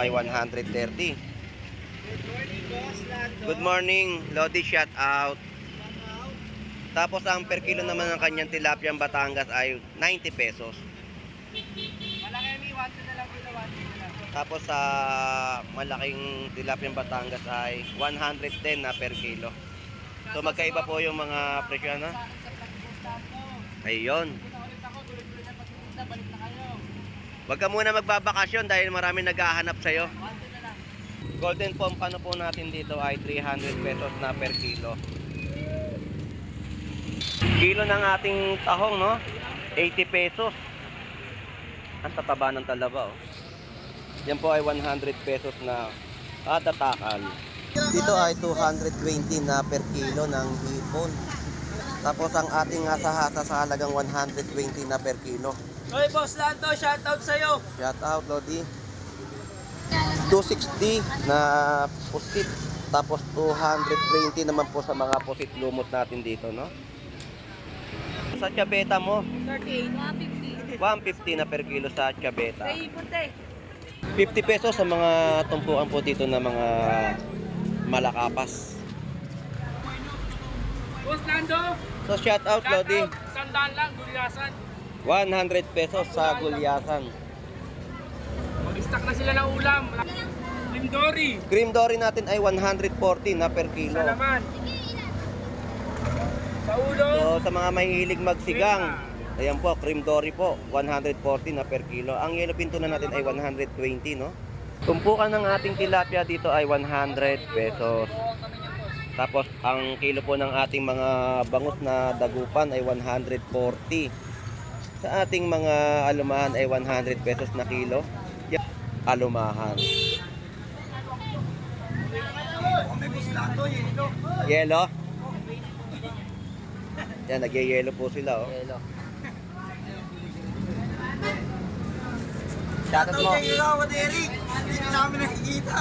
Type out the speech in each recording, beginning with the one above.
ay 130. Good morning, boss Lando. Good morning, Lodi, shout out. Tapos ang per kilo naman ng kanyang tilapia Batangas ay 90 pesos. Malaki mi, 1 na lang kilo, 1 na lang. Tapos sa malaking tilapia Batangas ay 110 na per kilo. So magkaiba po yung mga presyo, ano? Sa akin sa vlog, boss Lando. Ayun. Punta ulit ako, tuloy-tuloy na pagtitinda, balik na kayo. Huwag ka muna magbabakasyon dahil marami naghahanap sa'yo. 1 na lang. Golden Pompano po natin dito ay 300 pesos na per kilo. Kilo ng ating tahong, no? 80 pesos. Ang tataba ng talaba, oh. Yan po ay 100 pesos na kada takal. Dito ay 220 na per kilo ng hipon. Tapos ang ating asahasa sa halagang 120 na per kilo. Hoy, boss Lando, shoutout sa'yo. Shout out, Lodi. 260 na pusit. Tapos 220 naman po sa mga pusit lumot natin dito, no? Sa tiyabeta mo, 13, 150. 150 na per kilo sa tiyabeta. Ay, puti. 50 pesos sa mga tumpuan po dito na mga malakapas. Boss Lando, So shout out, Lodi. sandaan lang, gulyasan. 100 pesos sa gulyasan. Mag-stock na sila ng ulam. Lindori. Cream dory natin ay 140 na per kilo. Sa laman. Sa ulo. So sa mga mahihilig magsigang, ayan po, cream dory po, 140 na per kilo. Ang yellow pinto na natin ay 120, no? Tumpukan ng ating tilapia dito ay 100 pesos. Tapos ang kilo po ng ating mga bangus na dagupan ay 140. Sa ating mga alumahan ay 100 pesos na kilo. Alumahan. Yelo. Yan, nagyayelo po sila, oh. Hello. Shoutout mo. Eric. Hindi namin nakikita.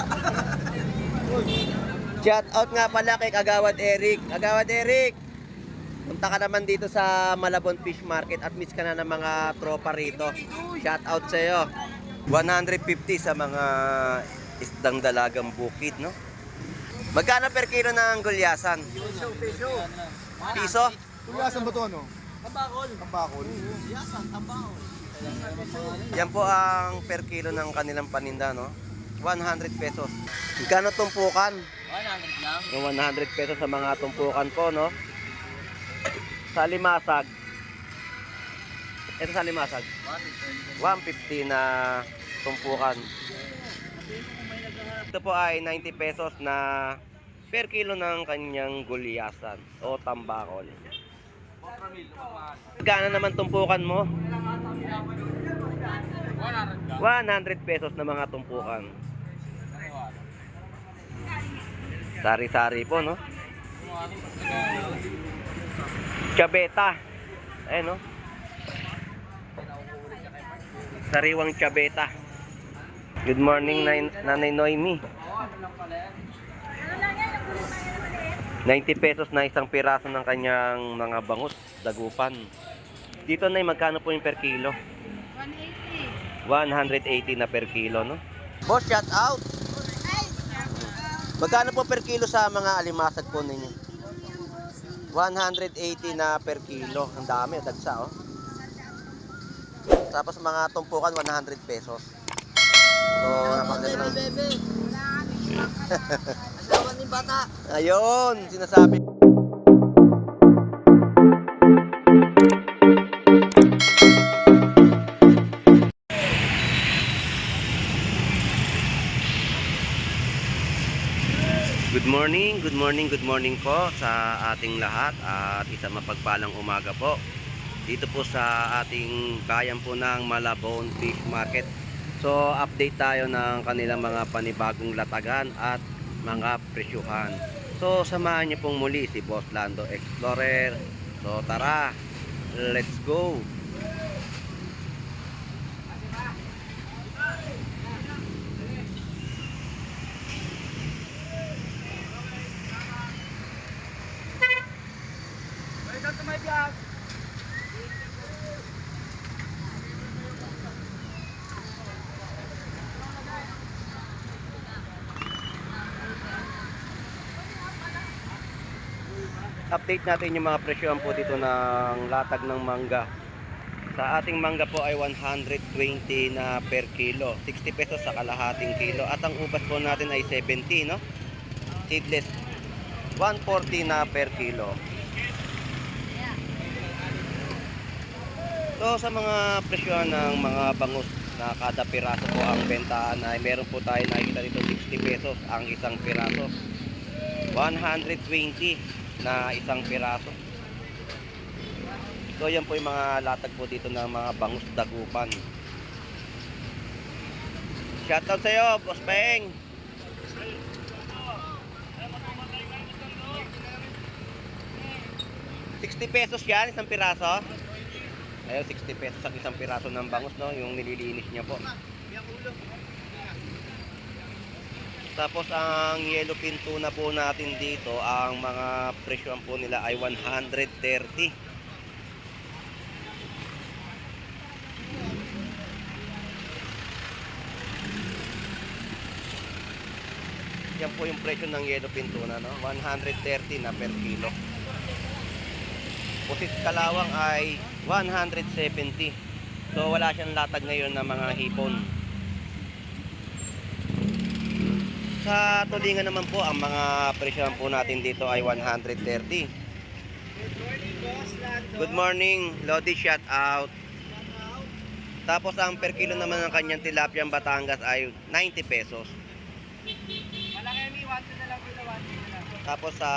Shoutout nga pala kay Kagawad Eric. Kagawad Eric, punta ka naman dito sa Malabon Fish Market at miss ka na ng mga tropa rito. Shoutout sa'yo. 150 sa mga isdang dalagang bukid, no? Magkano per kilo ng gulyasan? Peso. Piso? Gulyasan ba ito ano? Tambakol. Tambakol. Yasan, tambakol. Yan po ang per kilo ng kanilang paninda, no? 100 pesos. Magkano tumpukan? 100 lang. Yung 100 pesos sa mga tumpukan po, no? Sa limasag. Ito sa limasag. 150 na tumpukan. Ito po ay 90 pesos na per kilo ng kanyang gulyasan o tambakol. Magkano naman tumpukan mo? 100 pesos na mga tumpukan. Sari-sari po, no? Tiyabeta. Ayan, no? Sariwang tiyabeta. Good morning, Nanay Noemi. 90 pesos na isang piraso ng kanyang mga bangus, dagupan. Dito na magkano po yung per kilo? 180 na per kilo, no? Boss, shout out! Magkano po per kilo sa mga alimasag po ninyo? 180 na per kilo. Ang dami, dagsa, oh. Tapos mga tumpukan, 100 pesos. So, napakaganda. Bebe. Asawa ni bata. Ayun, sinasabi. Good morning po sa ating lahat at isang mapagpalang umaga po. Dito po sa ating bayan po ng Malabon Fish Market. So, update tayo ng kanilang mga panibagong latagan at mga presyuhan. So, samahan niyo pong muli si Boss Lando Explorer. So, tara, let's go! Welcome to my vlog. update natin yung mga presyohan po dito ng latag ng mangga. Sa ating mangga po ay 120 na per kilo, 60 pesos sa kalahating kilo. At ang ubas po natin ay 70, no? Seedless, 140 na per kilo. So sa mga presyohan ng mga bangus na kada piraso po ang bentahan ay meron po tayo nakikita dito 60 pesos ang isang piraso. 120 na isang piraso. So yan po yung mga latag po dito ng mga bangus dagupan. Shoutout sa iyo, Boss Peng. 60 pesos yan, isang piraso. Ayun, 60 pesos ang isang piraso ng bangus, no? Yung nililinis niya po. Tapos ang yellow pin tuna po natin dito, ang mga presyohan po nila ay 130. Yan po yung presyo ng yellow pin tuna, no? 130 na per kilo. Pusit kalawang ay 170. So wala siyang latag ngayon na mga hipon. Sa tulingan naman po, ang mga presyohan po natin dito ay 130. Good morning, boss Lando. Good morning, Lodi, shout out. Tapos ang per kilo naman ng kanyang tilapia Batangas ay 90 pesos. Malaki mi, 1 na lang po na 1 na lang. Tapos sa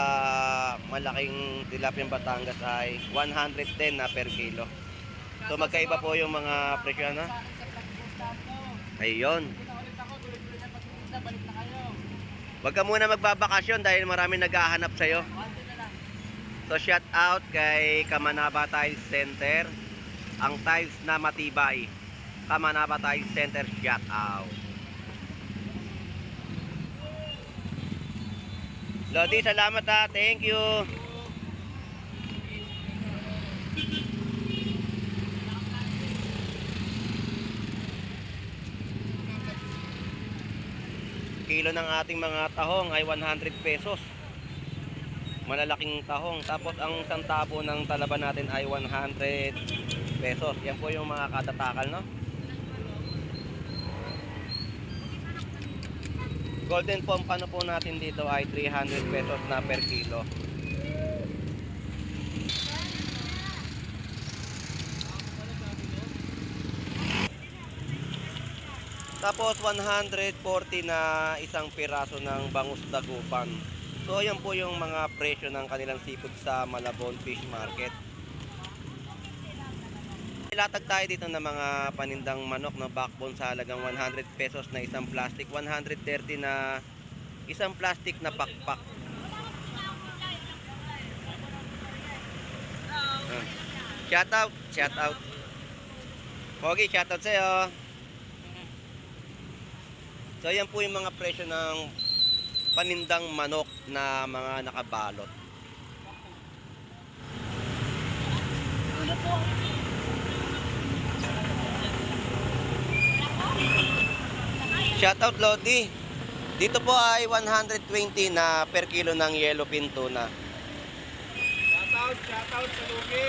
malaking tilapia Batangas ay 110 na per kilo. So magkaiba po yung mga presyo na. Ayun. Ulit ako, tuloy-tuloy na pagpupunta, balik na kayo. Huwag ka muna magbabakasyon dahil marami naghahanap sa'yo. 1 na lang. So shout out kay Kamanaba Tiles Center. Ang tiles na matibay. Kamanaba Tiles Center, shout out. Lodi, salamat ha. Thank you. Kilo ng ating mga tahong ay 100 pesos. Malalaking tahong. Tapos ang isang tabo ng talaba natin ay 100 pesos. Yan po yung mga katatakal, no? Golden pompano po natin dito ay 300 pesos na per kilo. Tapos 140 na isang piraso ng bangus dagupan. So yan po yung mga presyo ng kanilang seafood sa Malabon Fish Market. Ilatag tayo dito ng mga panindang manok na backbone sa halagang 100 pesos na isang plastic, 130 na isang plastic na pakpak. Shout out, shout out. Pogi, shout out sa'yo. So yan po yung mga presyo ng panindang manok na mga nakabalot. Shoutout Lodi. Dito po ay 120 na per kilo ng yellowfin tuna. Shoutout sa Lugi.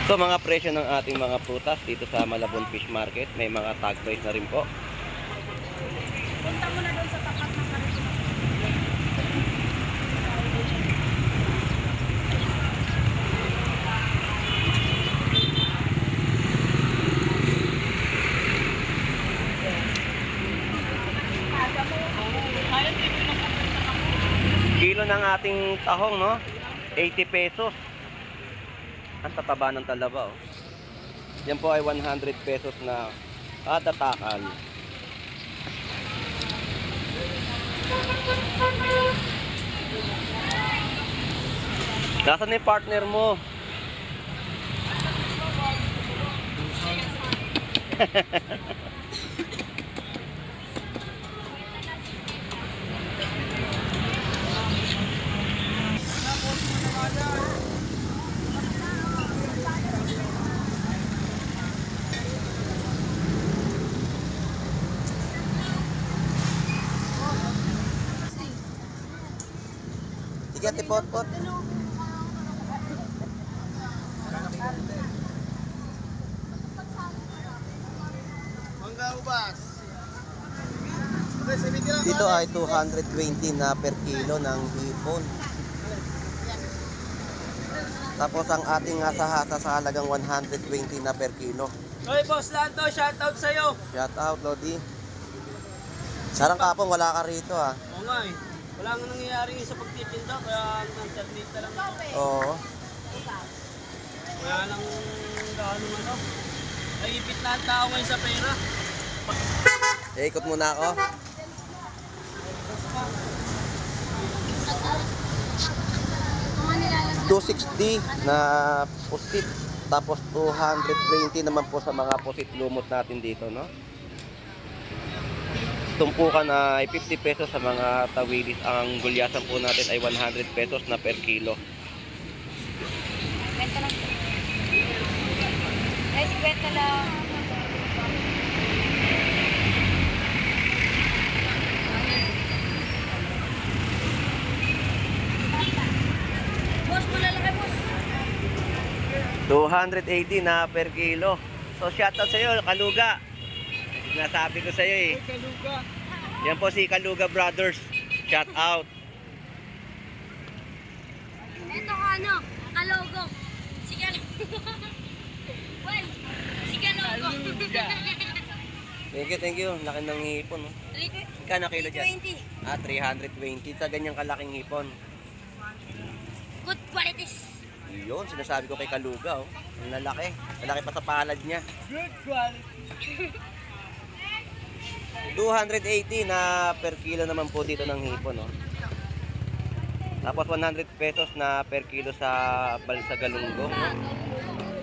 So mga presyo ng ating mga prutas dito sa Malabon Fish Market, may mga tag price na rin po. Punta mo na doon sa tapat ng karito. Kilo ng ating tahong, no? 80 pesos. Ang tataba ng talaba, oh. Yan po ay 100 pesos na kada takal. Nasaan na yung partner mo? Sige, tipot-pot. Mangga ubas. Dito ay 220 na per kilo ng hipon. Tapos ang ating hasa-hasa sa halagang 120 na per kilo. Hoy, Boss Lando, shoutout sa'yo. Shout out, Lodi. Sarang kapong wala ka rito ah. Oo nga eh. Wala nga nangyayari sa pagtitinda, kaya nang-termita lang ako. Oo. Kaya lang gaano ano. Naipit na ang tao ngayon sa pera. Ikot muna ako. $260 na pusit. Tapos 220 naman po sa mga pusit lumot natin dito, no? Tumpukan ay 50 pesos sa mga tawilis. Ang gulyasan po natin ay 100 pesos na per kilo. Benta lang. Guys, benta lang. Boss, malalaki boss. 280 na per kilo. So shoutout sa iyo, Kaluga. Nasabi ko sa iyo eh. Kaluga. Yan po si Kaluga Brothers. Shout out. Ito ka ano, kalogo. Si kalogo. Well, si kalogo. Thank you. Laki ng hipon. No? Kano kilo dyan? 320. 320 sa ganyang kalaking hipon. Good qualities. Yun, sinasabi ko kay Kaluga. Oh. Ang lalaki. Lalaki pa sa palad niya. Good quality. 280 na per kilo naman po dito ng hipon. No? Tapos 100 pesos na per kilo sa Balsa Galunggong. No?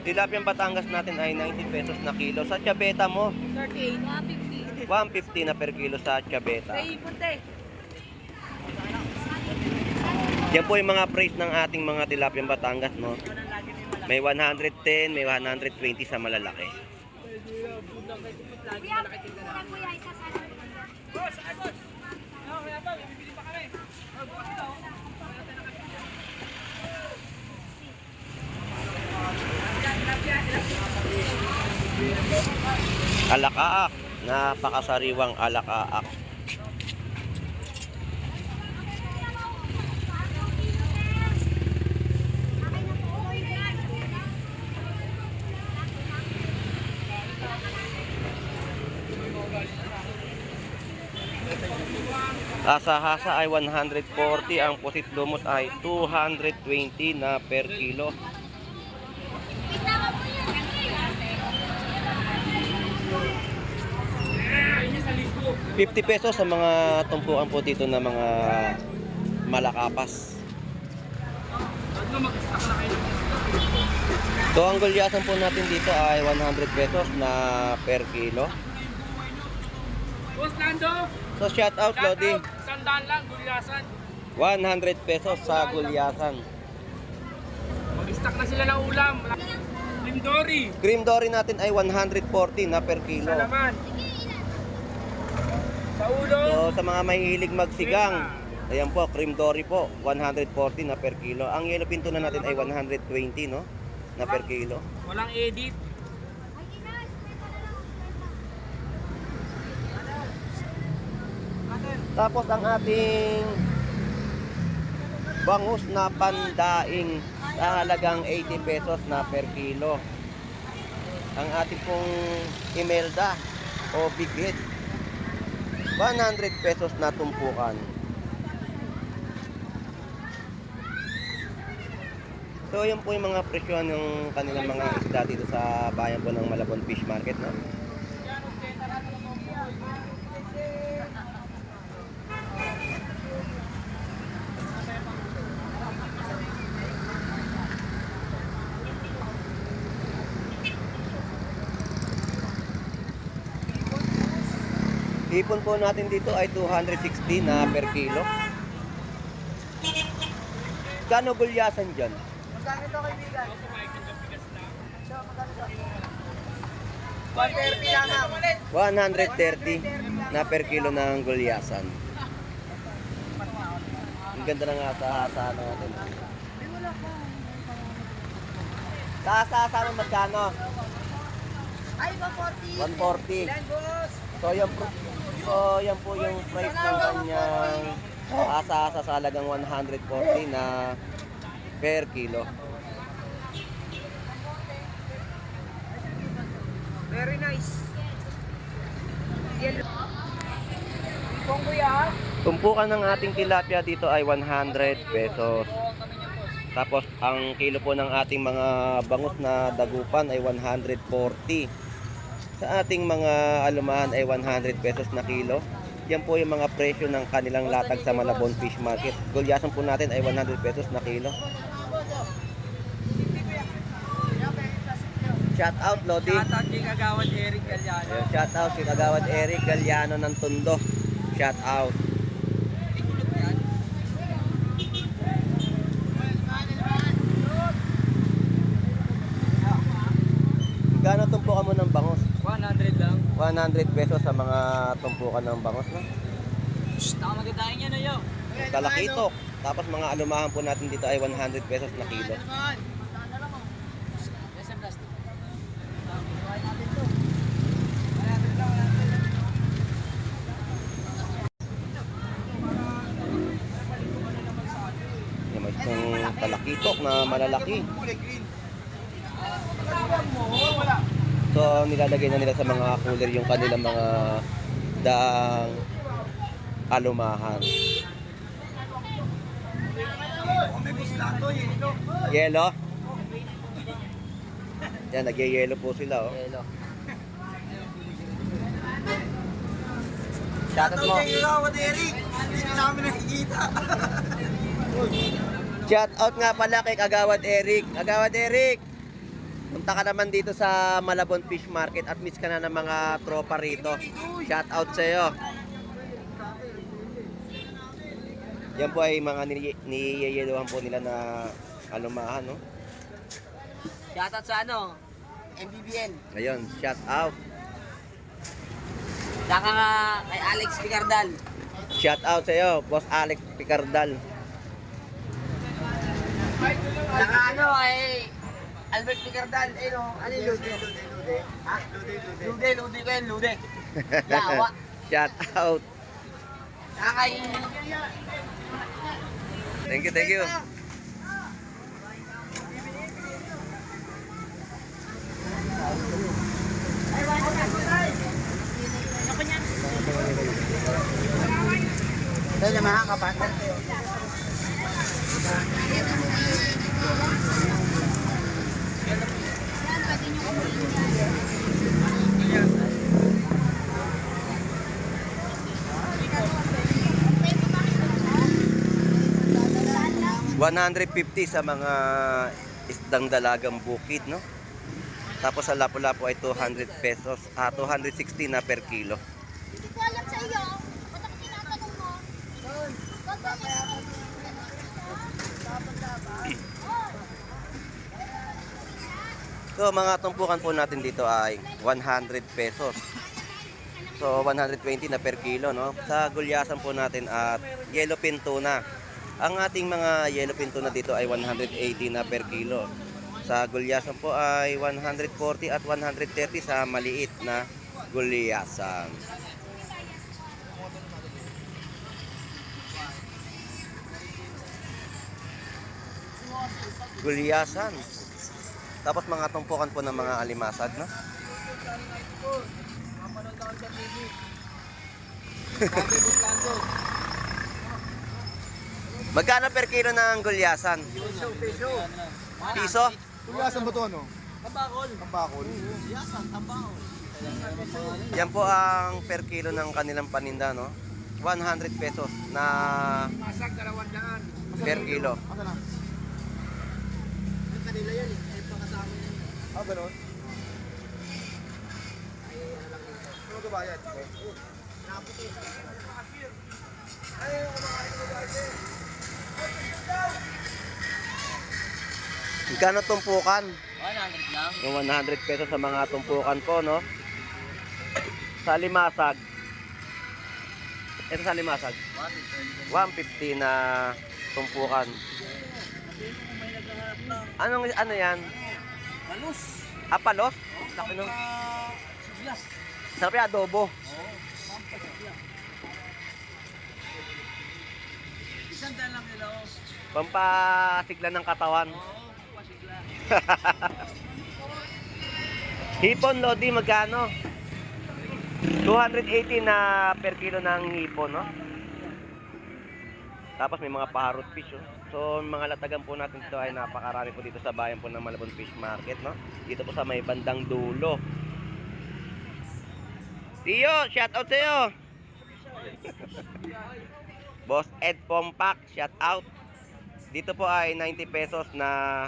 Tilapiyang Batangas natin ay 90 pesos na kilo. Sa Chabeta mo, 38, 150. 150 na per kilo sa Chabeta. Ay, punte. Yan po yung mga price ng ating mga tilapiyang Batangas. No? May 110, may 120 sa malalaki. Boss, ay boss. Kaya ba, bibili pa kami. Bukas ito. Alakaak, napakasariwang alakaak. Hasa-hasa ay 140, ang pusit lumot ay 220 na per kilo. ₱50 sa mga tumpuan po dito na mga malakapas. So ang gulyasan po natin dito ay 100 pesos na per kilo. Boss Lando. So shout out Lodi. Sandaan lang, gulyasan. 100 pesos sa gulyasan. Mag-stock na sila ng ulam. Lindori. Cream dory natin ay 140 na per kilo. Salaman. Sa ulo. So sa mga mahilig magsigang, ayan po, cream dory po, 140 na per kilo. Ang yellow pinto na natin ay 120, no? Na per kilo. Walang edit. Tapos ang ating bangus na pandaing sa halagang 80 pesos na per kilo. Ang ating pong imelda o bighet, 100 pesos na tumpukan. So yun po yung mga presyon ng kanilang mga isda dito sa bayan po ng Malabon Fish Market, no? Hipon po natin dito ay 260 na per kilo. Kano gulyasan dyan? Magkano ito kaibigan? 130 lang. 130 na per kilo ng gulyasan. Ang ganda ng asa-asa natin. Sa asa-asa mo magkano? Ay, 140. 140. So yan po yung price ng kanyang asa-asa sa halagang 140 na per kilo. Very nice. Tumpukan ng ating tilapia dito ay 100 pesos. Tapos ang kilo po ng ating mga bangus na dagupan ay 140. Sa ating mga alumahan ay 100 pesos na kilo. Yan po yung mga presyo ng kanilang latag sa Malabon Fish Market. Gulyasan po natin ay 100 pesos na kilo. Shout out Lodi. Shout out kay Kagawad Eric Galiano. Shout out si Kagawad Eric Galiano ng Tondo. Shout out. Gano'n tumpukan mo ng bangus? 100 lang. 100 pesos sa mga tumpukan ng bangus, no? Shhh, nakamagandaan niya na yun. Talakitok. Tapos mga alumahan po natin dito ay 100 pesos na kilo. Yes, plastic. Yung may isang talakitok na malalaki. So nilalagay na nila sa mga cooler yung kanilang mga daang alumahan. Yelo? Yan, nagyayelo po sila, oh. Hello. Shoutout mo. Kagawad Eric. Hindi namin nakikita. Shoutout nga pala kay Kagawad Eric. Kagawad Eric, punta ka naman dito sa Malabon Fish Market at miss ka na ng mga tropa rito. Shoutout sa iyo. Yan po ay mga niyeyeluhan po nila na alumahan, no? Shout out sa ano? MBBN. Ayun, shoutout. Saka nga kay Alex Picardal. Shoutout sa iyo, Boss Alex Picardal. Saka ano ay Albert Picardal. Eh no, ano yung Lude? Ha? Lude ko yan, Lude. Yawa. Shoutout. Saka kay... Thank you, thank you. Dahil na mga kapatid. $150 sa mga isdang dalagang bukid, no? Tapos sa lapu-lapu ay 200 pesos, 260 na per kilo. Hindi ko alam sa iyo. Ba't ako tinatanong mo? So mga tumpukan po natin dito ay 100 pesos. So 120 na per kilo, no? Sa gulyasan po natin at yellowfin tuna. Ang ating mga yellowfin tuna dito ay 180 na per kilo. Sa gulyasan po ay 140 at 130 sa maliit na gulyasan. Gulyasan. Tapos mga tumpukan po ng mga alimasag, no? Magkano per kilo ng gulyasan? Piso? Tugasan ba ito ano? Tabakol. Tambakol. Yasan, tabakol. Yan po ang per kilo ng kanilang paninda, no? 100 pesos na Masag, 200. per kilo. Asa na? Ang kanila yan eh. Ay, pakasama yan. Ah, ganun? Ano ka bayad? Magkano tumpukan? 100 lang. Yung 100 pesos sa mga tumpukan po, no? Sa limasag. Ito sa limasag. 150 na tumpukan. Ano yan? Palos. Palos? Laki no? Siglas. Sarap yung adobo. Isang daan lang nila. Pampasigla ng katawan. Pasigla. Hipon, Lodi, magkano? 280 na per kilo ng hipon, no? Tapos may mga parrot fish, oh. So, mga latagan po natin ito ay napakarami po dito sa bayan po ng Malabon Fish Market, no? Dito po sa may bandang dulo. Tiyo, shout out sa'yo! Boss Ed Pompak, shout out! Dito po ay 90 pesos na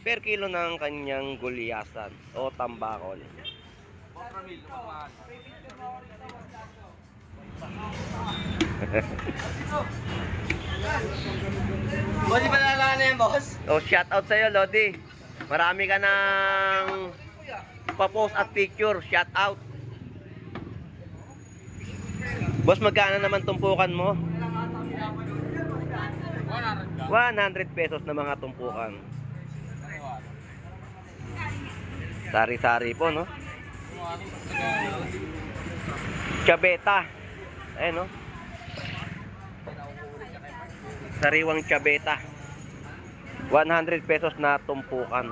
per kilo ng kanyang gulyasan o tambakol. Boss, di ba nalaman na yan, boss? So, shout out sa'yo, Lodi. Marami ka ng pa-post at picture. Shout out. Boss, magkano naman tumpukan mo? 100 pesos na mga tumpukan. Sari-sari po, no? Chabeta. Ayan, no? Sariwang chabeta. 100 pesos na tumpukan.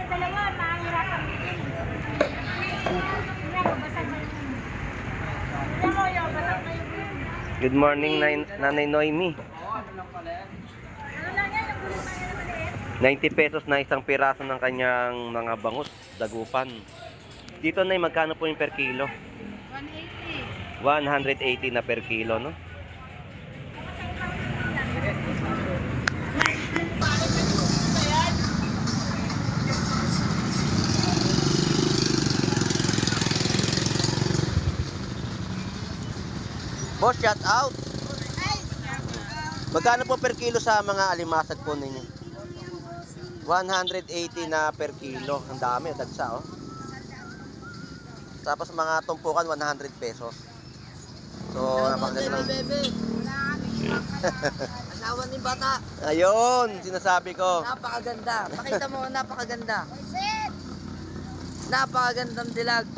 Dalawa, mahihirapan din. Good morning, Nanay Noemi. Ano lang yan, yung gulo na yan 90 pesos na isang piraso ng kanyang mga bangus, dagupan. Dito na magkano po yung per kilo? 180 na per kilo, no? Boss, shout out. Magkano po per kilo sa mga alimasag po ninyo? 180 na per kilo. Ang dami, dagsa, oh. Tapos mga tumpukan, 100 pesos. So, napakaganda lang. Bebe. Asawa ni bata. Ayun, sinasabi ko. Napakaganda. Pakita mo, napakaganda. Napakagandang dilag.